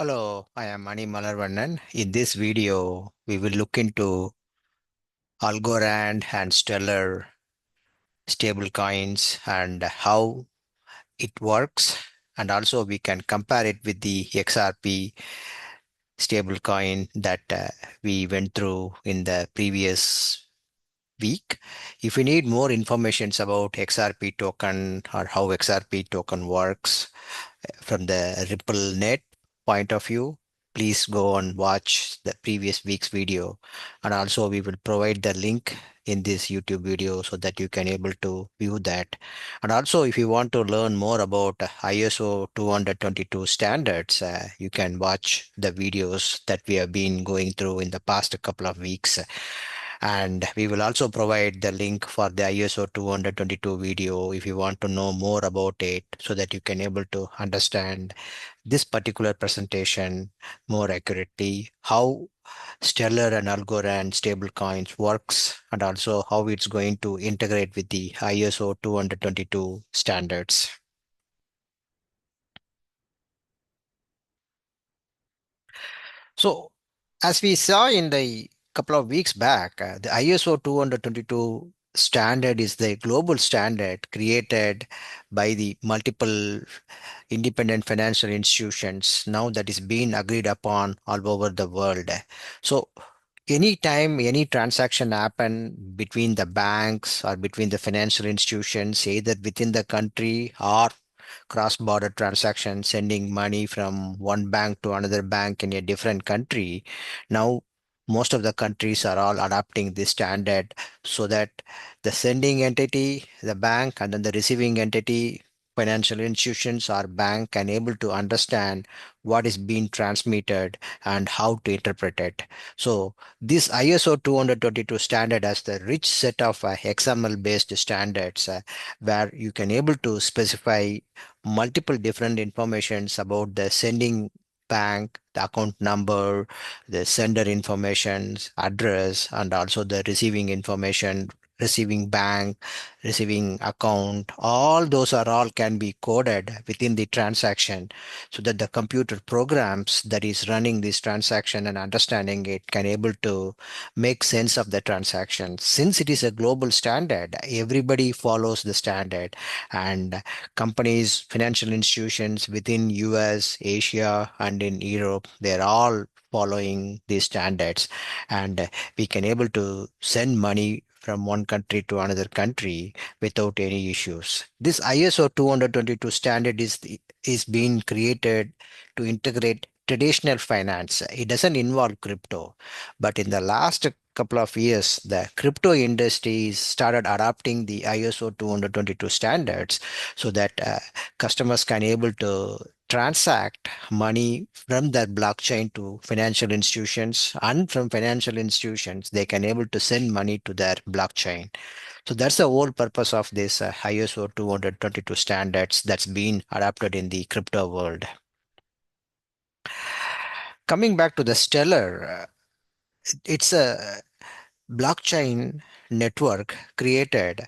Hello, I am Mani Malarvannan. In this video, we will look into Algorand and Stellar stablecoins and how it works. And also we can compare it with the XRP stablecoin that we went through in the previous week. If you need more information about XRP token or how XRP token works, from the Ripple net point of view, please go and watch the previous week's video. And also we will provide the link in this YouTube video so that you can able to view that. And also if you want to learn more about ISO 222 standards, you can watch the videos that we have been going through in the past couple of weeks. And we will also provide the link for the ISO 222 video if you want to know more about it so that you can able to understand this particular presentation more accurately, how Stellar and Algorand stablecoins works, and also how it's going to integrate with the ISO 222 standards. So, as we saw in the couple of weeks back, the ISO 222 standard is the global standard created by the multiple independent financial institutions now that is being agreed upon all over the world. So, anytime any transaction happen between the banks or between the financial institutions, either within the country or cross-border transaction, sending money from one bank to another bank in a different country. Now, most of the countries are all adopting this standard so that the sending entity, the bank, and then the receiving entity, financial institutions or bank can able to understand what is being transmitted and how to interpret it. So this ISO 222 standard has the rich set of XML based standards where you can able to specify multiple different informations about the sending bank, the account number, the sender information, address, and also the receiving information, receiving bank, receiving account. All those are all can be coded within the transaction so that the computer programs that is running this transaction and understanding it can able to make sense of the transaction. Since it is a global standard, everybody follows the standard, and companies, financial institutions within US, Asia, and in Europe, they're all following these standards. And we can able to send money from one country to another country without any issues. This ISO 222 standard is being created to integrate traditional finance. It doesn't involve crypto, but in the last couple of years, the crypto industry started adopting the ISO 222 standards so that customers can able to transact money from their blockchain to financial institutions, and from financial institutions they can able to send money to their blockchain. So that's the whole purpose of this ISO 222 standards that's been adopted in the crypto world. Coming back to the Stellar, it's a blockchain network created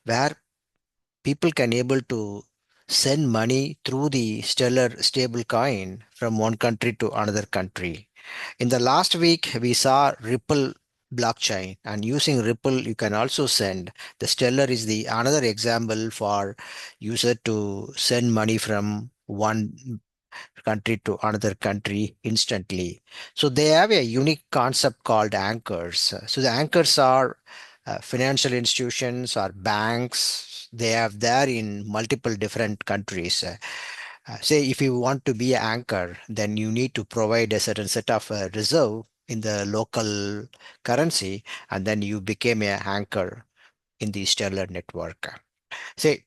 where people can able to send money through the Stellar stablecoin from one country to another country. In the last week, we saw Ripple blockchain, and using Ripple, you can also send. The Stellar is the another example for user to send money from one country to another country instantly. So they have a unique concept called anchors. So the anchors are financial institutions or banks. They have there in multiple different countries. Say if you want to be an anchor, then you need to provide a certain set of reserve in the local currency, and then you became an anchor in the Stellar network. Say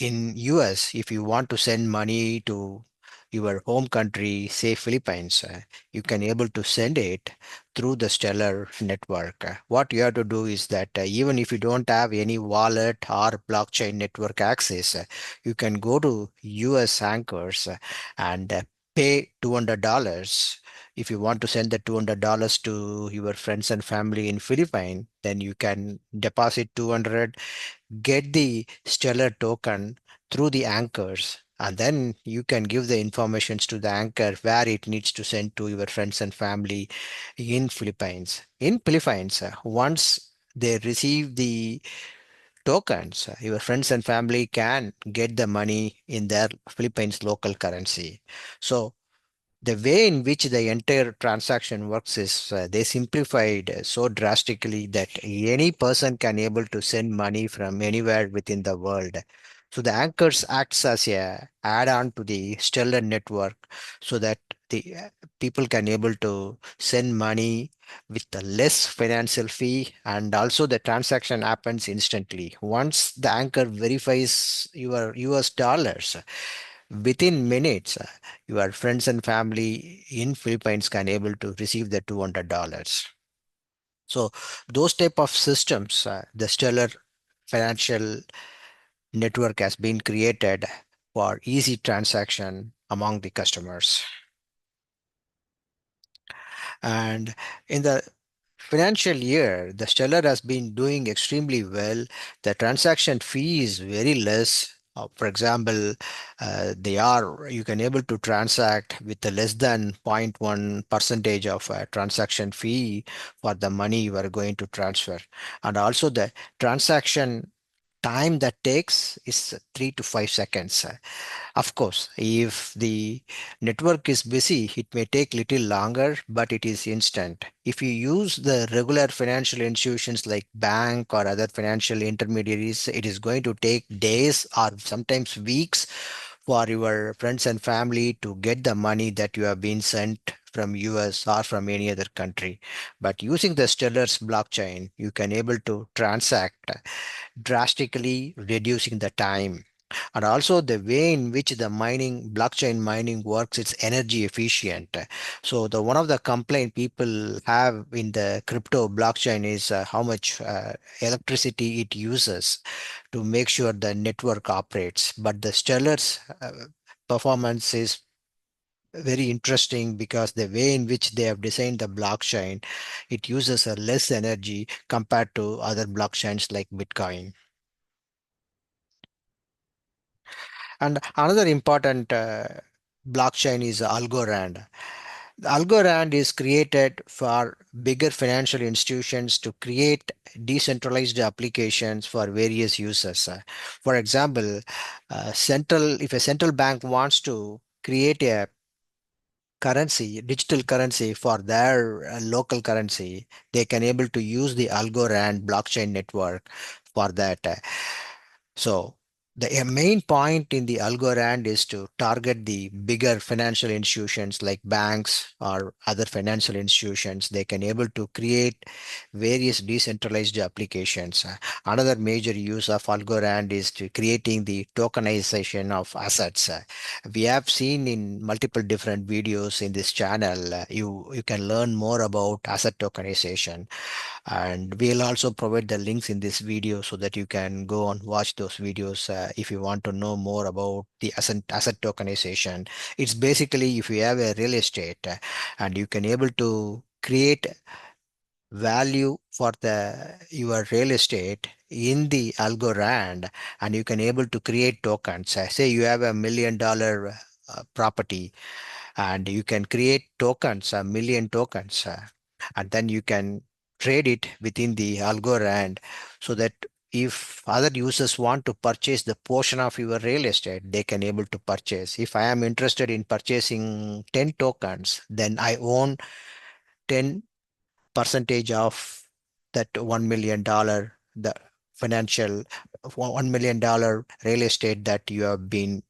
in US, if you want to send money to your home country, say Philippines, you can able to send it through the Stellar network. What you have to do is that even if you don't have any wallet or blockchain network access, you can go to US anchors and pay $200. If you want to send the $200 to your friends and family in Philippines, then you can deposit 200, get the Stellar token through the anchors, and then you can give the informations to the anchor where it needs to send to your friends and family in Philippines. In Philippines, once they receive the tokens, your friends and family can get the money in their Philippines local currency. So the way in which the entire transaction works is they simplified so drastically that any person can able to send money from anywhere within the world. So the anchors acts as a add-on to the Stellar network, so that the people can able to send money with a less financial fee, and also the transaction happens instantly. Once the anchor verifies your US dollars, within minutes, your friends and family in Philippines can able to receive the $200. So those type of systems, the Stellar financial network has been created for easy transaction among the customers. And in the financial year, the Stellar has been doing extremely well. The transaction fee is very less. For example, they are you can able to transact with a less than 0.1 percentage of transaction fee for the money you are going to transfer, and also the transaction time that takes is 3 to 5 seconds. Of course, if the network is busy, it may take little longer, but it is instant. If you use the regular financial institutions like bank or other financial intermediaries, it is going to take days or sometimes weeks for your friends and family to get the money that you have been sent from US or from any other country. But using the Stellar's blockchain, you can able to transact, drastically reducing the time. And also the way in which the mining, blockchain mining works, it's energy efficient. So the one of the complaint people have in the crypto blockchain is how much electricity it uses to make sure the network operates. But the Stellar's performance is very interesting because the way in which they have designed the blockchain, it uses a less energy compared to other blockchains like Bitcoin. And another important blockchain is Algorand. Algorand is created for bigger financial institutions to create decentralized applications for various users. For example, if a central bank wants to create a currency, digital currency for their local currency, they can able to use the Algorand blockchain network for that. So the main point in the Algorand is to target the bigger financial institutions like banks or other financial institutions. They can able to create various decentralized applications. Another major use of Algorand is to creating the tokenization of assets. We have seen in multiple different videos in this channel. You can learn more about asset tokenization, and we'll also provide the links in this video so that you can go and watch those videos if you want to know more about the asset tokenization. It's basically if you have a real estate and you can able to create value for the your real estate in the Algorand, and you can able to create tokens. Say you have $1 million property, and you can create tokens, a million tokens, and then you can trade it within the Algorand, so that if other users want to purchase the portion of your real estate, they can able to purchase. If I am interested in purchasing 10 tokens, then I own 10 percentage of that $1 million, the financial $1 million real estate that you have been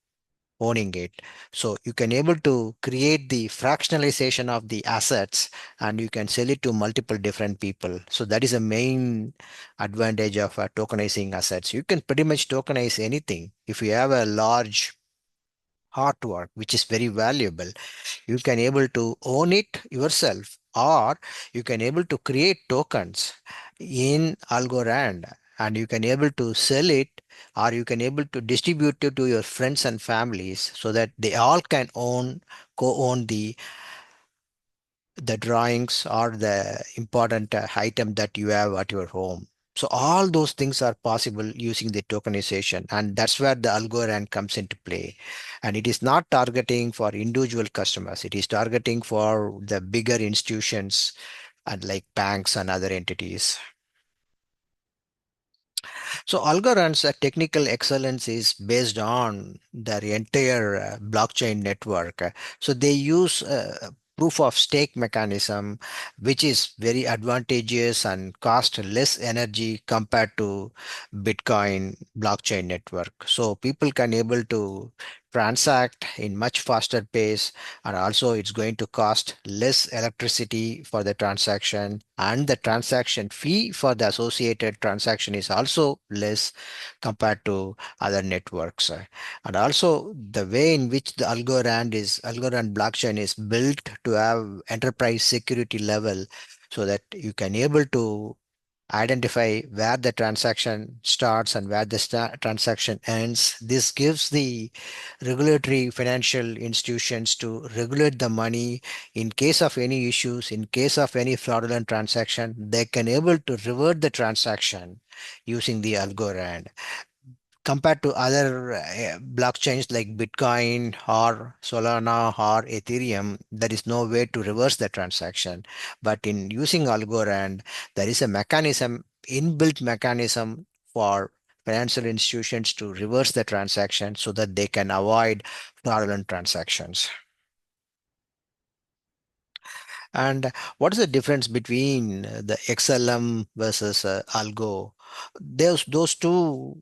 owning it. So you can able to create the fractionalization of the assets, and you can sell it to multiple different people. So that is a main advantage of tokenizing assets. You can pretty much tokenize anything. If you have a large artwork which is very valuable, you can able to own it yourself, or you can able to create tokens in Algorand, and you can able to sell it, or you can able to distribute it to your friends and families, so that they all can co-own the drawings or the important item that you have at your home. So all those things are possible using the tokenization, and that's where the Algorand comes into play. And it is not targeting for individual customers. It is targeting for the bigger institutions and like banks and other entities. So Algorand's technical excellence is based on their entire blockchain network. So they use proof of stake mechanism, which is very advantageous and cost less energy compared to Bitcoin blockchain network. So people can able to transact in much faster pace, and also it's going to cost less electricity for the transaction, and the transaction fee for the associated transaction is also less compared to other networks. And also the way in which the Algorand blockchain is built to have enterprise security level, so that you can able to identify where the transaction starts and where the transaction ends. This gives the regulatory financial institutions to regulate the money. In case of any issues, in case of any fraudulent transaction, they can able to revert the transaction using the Algorand. Compared to other blockchains like Bitcoin or Solana or Ethereum, there is no way to reverse the transaction. But in using Algorand, there is a mechanism, inbuilt mechanism for financial institutions to reverse the transaction so that they can avoid fraudulent transactions. And what is the difference between the XLM versus Algo? Those two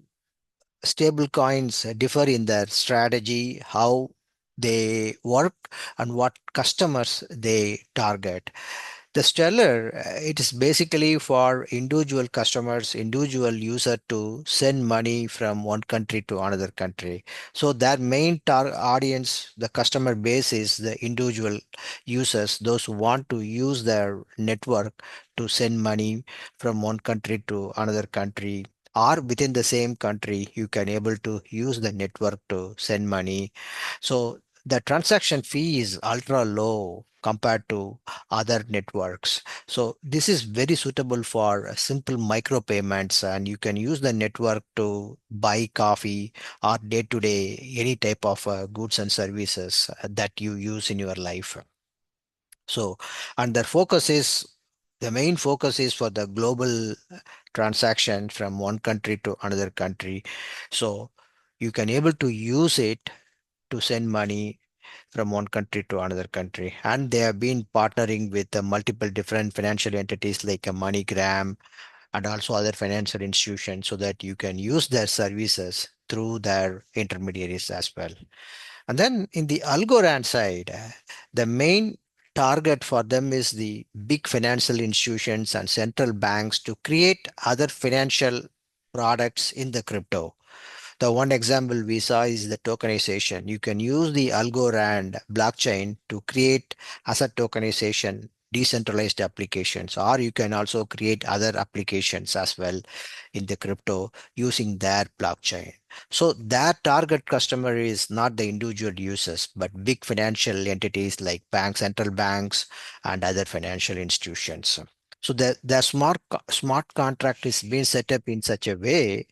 stable coins differ in their strategy, how they work, and what customers they target. The Stellar, it is basically for individual customers, individual user to send money from one country to another country. So their main audience, the customer base is the individual users, those who want to use their network to send money from one country to another country, or within the same country, you can able to use the network to send money. So the transaction fee is ultra low compared to other networks. So this is very suitable for simple micro payments, and you can use the network to buy coffee or day to day any type of goods and services that you use in your life. So, and their focus is the main focus is for the global transaction from one country to another country. So you can able to use it to send money from one country to another country. And they have been partnering with multiple different financial entities like a MoneyGram and also other financial institutions so that you can use their services through their intermediaries as well. And then in the Algorand side, the main target for them is the big financial institutions and central banks to create other financial products in the crypto. The one example we saw is the tokenization. You can use the Algorand blockchain to create asset tokenization decentralized applications, or you can also create other applications as well in the crypto using their blockchain. So that target customer is not the individual users, but big financial entities like banks, central banks, and other financial institutions. So the smart contract is being set up in such a way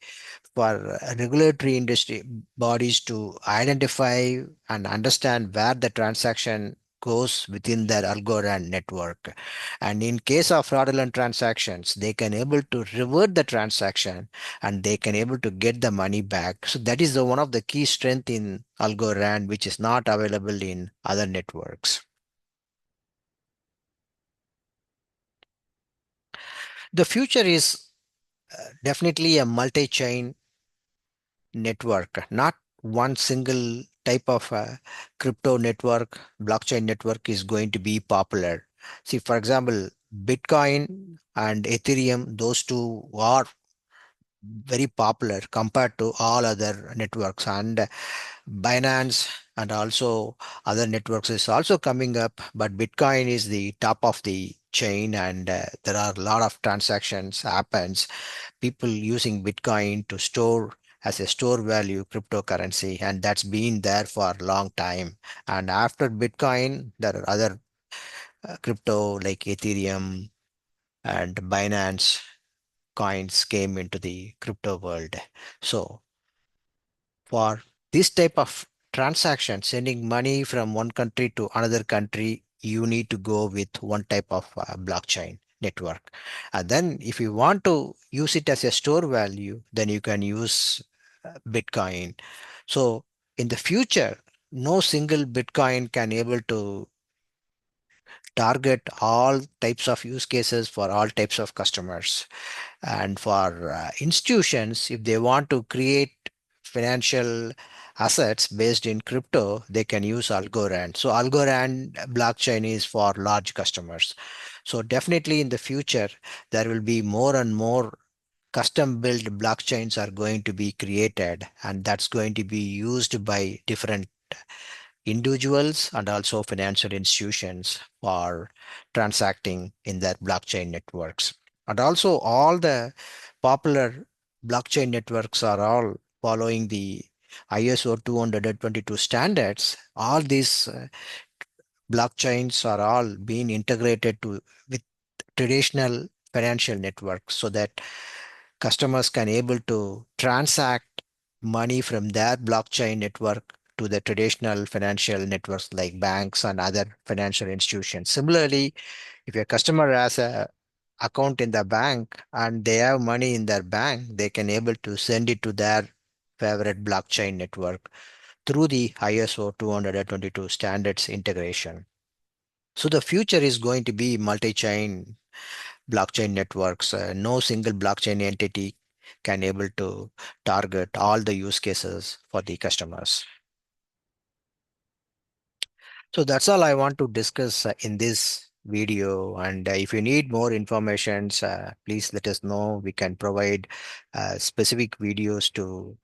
for regulatory industry bodies to identify and understand where the transaction goes within their Algorand network. And in case of fraudulent transactions, they can able to revert the transaction and they can able to get the money back. So that is the one of the key strength in Algorand, which is not available in other networks. The future is definitely a multi-chain network, not one single type of crypto network, blockchain network is going to be popular. See, for example, Bitcoin and Ethereum, those two are very popular compared to all other networks. And Binance and also other networks is also coming up, but Bitcoin is the top of the chain, and there are a lot of transactions happens, people using Bitcoin to store as a store value cryptocurrency, and that's been there for a long time. And after Bitcoin, there are other crypto like Ethereum and Binance. coins came into the crypto world. So for this type of transaction, sending money from one country to another country, you need to go with one type of blockchain network. And then if you want to use it as a store value, then you can use Bitcoin. So in the future, no single Bitcoin can able to target all types of use cases for all types of customers. And for institutions, if they want to create financial assets based in crypto, they can use Algorand. So Algorand blockchain is for large customers. So definitely in the future, there will be more and more custom built blockchains are going to be created, and that's going to be used by different individuals and also financial institutions for transacting in their blockchain networks. And also all the popular blockchain networks are all following the ISO 222 standards. All these blockchains are all being integrated to with traditional financial networks so that customers can able to transact money from their blockchain network to the traditional financial networks like banks and other financial institutions. Similarly, if a customer has a account in the bank and they have money in their bank, they can able to send it to their favorite blockchain network through the ISO 222 standards integration. So the future is going to be multi-chain blockchain networks. No single blockchain entity can able to target all the use cases for the customers. So that's all I want to discuss in this video. And if you need more information, please let us know. We can provide specific videos to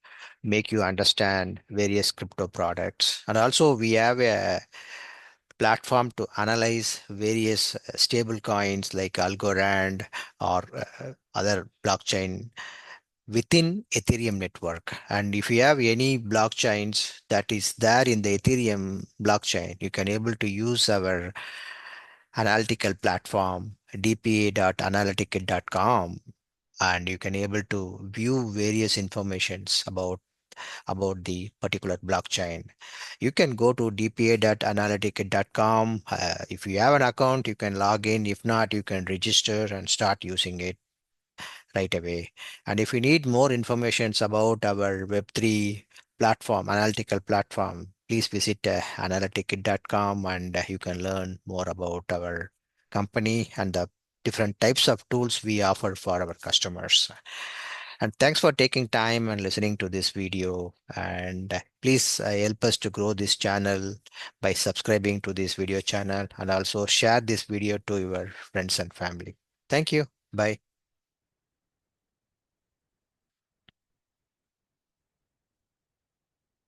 make you understand various crypto products. And also we have a platform to analyze various stable coins like Algorand or other blockchain within Ethereum network. And if you have any blockchains that is there in the Ethereum blockchain, you can able to use our analytical platform dpa.analytic.com, and you can able to view various informations about the particular blockchain. You can go to dpa.analytic.com. If you have an account, you can log in. If not, you can register and start using it right away. And if you need more information about our Web3 platform, analytical platform, please visit analytic.com, and you can learn more about our company and the different types of tools we offer for our customers. And thanks for taking time and listening to this video. And please help us to grow this channel by subscribing to this video channel, and also share this video to your friends and family. Thank you. Bye.